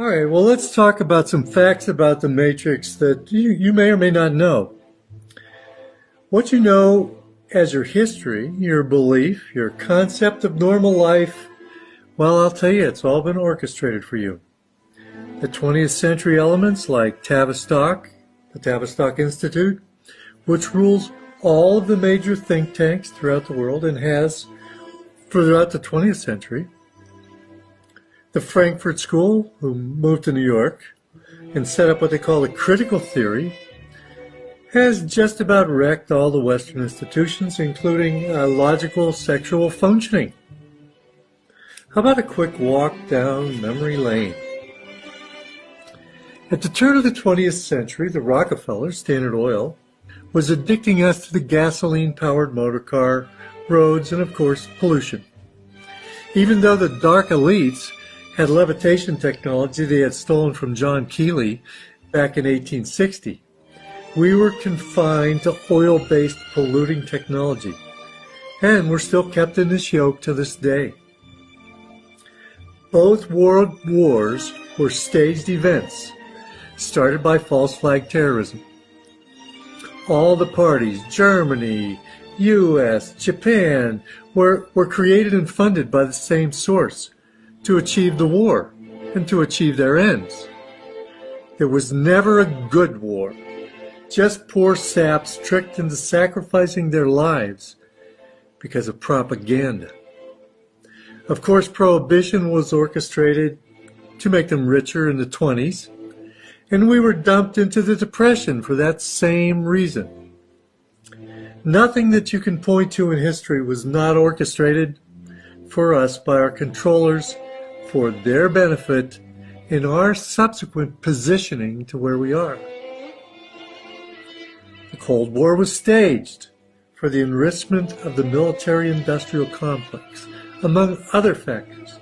All right, well, let's talk about some facts about the Matrix that you may or may not know. What you know as your history, your belief, your concept of normal life, well, I'll tell you, it's all been orchestrated for you. The 20th century elements like Tavistock, the Tavistock Institute, which rules all of the major think tanks throughout the world and has throughout the 20th century. The Frankfurt School, who moved to New York and set up what they call the critical theory, has just about wrecked all the Western institutions, including logical sexual functioning. How about a quick walk down memory lane? At the turn of the 20th century, the Rockefellers, Standard Oil, was addicting us to the gasoline-powered motor car, roads, and of course, pollution. Even though the dark elites had levitation technology they had stolen from John Keeley back in 1860, we were confined to oil-based polluting technology, and we're still kept in this yoke to this day. Both world wars were staged events started by false flag terrorism. All the parties, Germany, US, Japan, were created and funded by the same source to achieve the war and to achieve their ends. There was never a good war, just poor saps tricked into sacrificing their lives because of propaganda. Of course, Prohibition was orchestrated to make them richer in the 20s, and we were dumped into the Depression for that same reason. Nothing that you can point to in history was not orchestrated for us by our controllers for their benefit in our subsequent positioning to where we are. The Cold War was staged for the enrichment of the military-industrial complex, among other factors.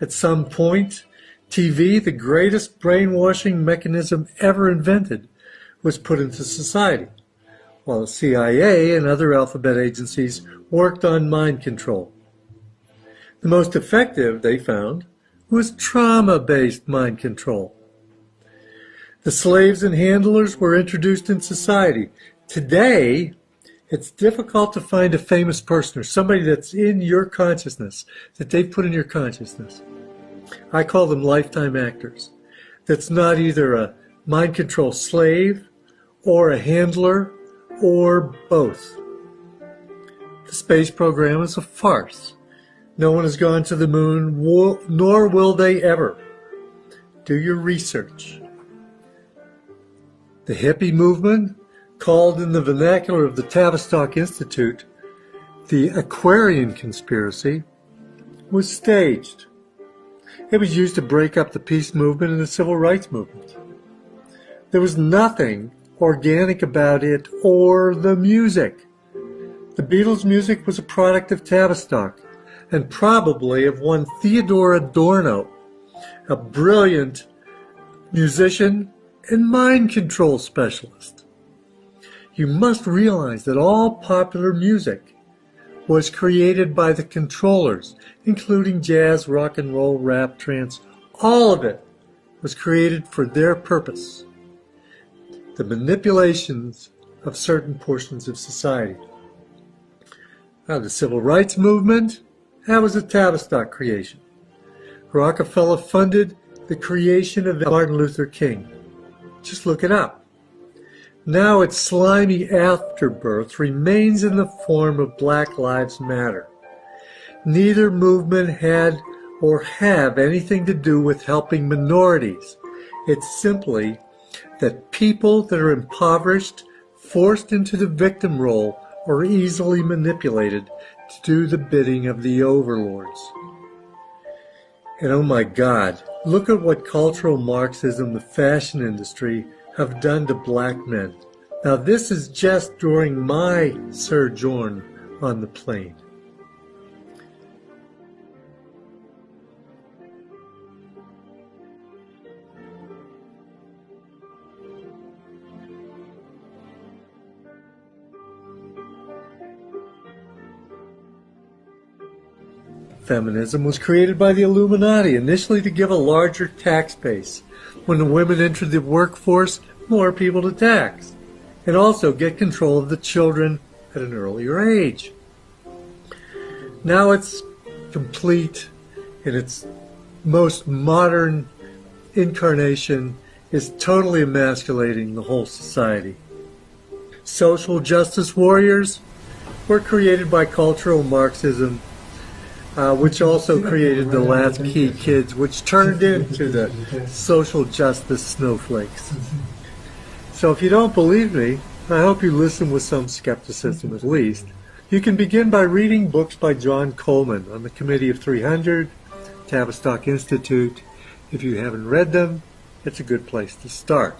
At some point, TV, the greatest brainwashing mechanism ever invented, was put into society, while the CIA and other alphabet agencies worked on mind control. The most effective, they found, was trauma-based mind control. The slaves and handlers were introduced in society. Today, it's difficult to find a famous person or somebody that's in your consciousness, that they've put in your consciousness. I call them lifetime actors. That's not either a mind control slave or a handler or both. The space program is a farce. No one has gone to the moon, nor will they ever. Do your research. The hippie movement, called in the vernacular of the Tavistock Institute the Aquarian Conspiracy, was staged. It was used to break up the peace movement and the civil rights movement. There was nothing organic about it or the music. The Beatles' music was a product of Tavistock and probably of one Theodore Adorno, a brilliant musician and mind control specialist. You must realize that all popular music was created by the controllers, including jazz, rock and roll, rap, trance. All of it was created for their purpose, the manipulations of certain portions of society. Now, the civil rights movement, that was a Tavistock creation. Rockefeller funded the creation of Martin Luther King. Just look it up. Now its slimy afterbirth remains in the form of Black Lives Matter. Neither movement had or have anything to do with helping minorities. It's simply that people that are impoverished, forced into the victim role, or easily manipulated to do the bidding of the overlords. And oh my God, look at what cultural Marxism, the fashion industry, have done to black men. Now this is just during my sojourn on the plane. feminism was created by the Illuminati, initially to give a larger tax base. When the women entered the workforce, more people to tax, and also get control of the children at an earlier age. Now it's complete in its most modern incarnation, is totally emasculating the whole society. Social justice warriors were created by cultural Marxism, which also created the latchkey kids, which turned into the social justice snowflakes. So if you don't believe me, I hope you listen with some skepticism at least. You can begin by reading books by John Coleman on the Committee of 300, Tavistock Institute. If you haven't read them, it's a good place to start.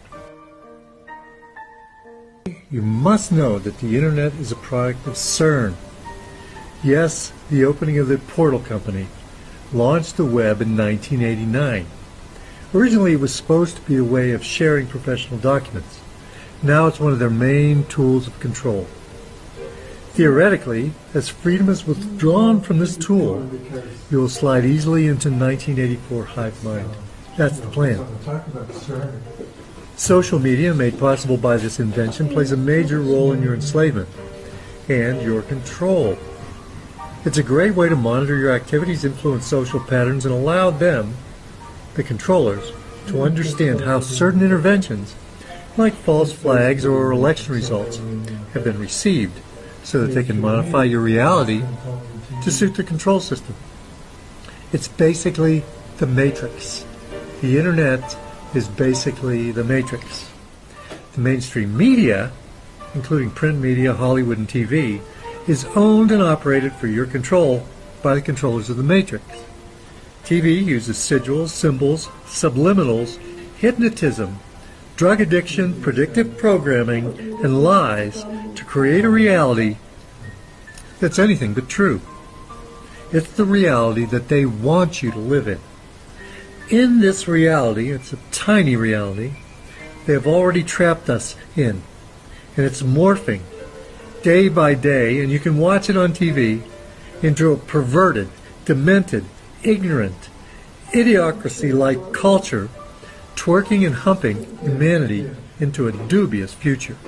You must know that the Internet is a product of CERN. Yes, the opening of the Portal Company launched the web in 1989. Originally, it was supposed to be a way of sharing professional documents. Now it's one of their main tools of control. Theoretically, as freedom is withdrawn from this tool, you will slide easily into 1984 hive mind. That's the plan. Social media, made possible by this invention, plays a major role in your enslavement and your control. It's a great way to monitor your activities, influence social patterns, and allow them, the controllers, to understand how certain interventions, like false flags or election results, have been received, so that they can modify your reality to suit the control system. It's basically the Matrix. The Internet is basically the Matrix. The mainstream media, including print media, Hollywood, and TV, is owned and operated for your control by the controllers of the Matrix. TV uses sigils, symbols, subliminals, hypnotism, drug addiction, predictive programming, and lies to create a reality that's anything but true. It's the reality that they want you to live in. In this reality, it's a tiny reality, they have already trapped us in, and it's morphing day by day, and you can watch it on TV, into a perverted, demented, ignorant, idiocracy-like culture, twerking and humping humanity into a dubious future.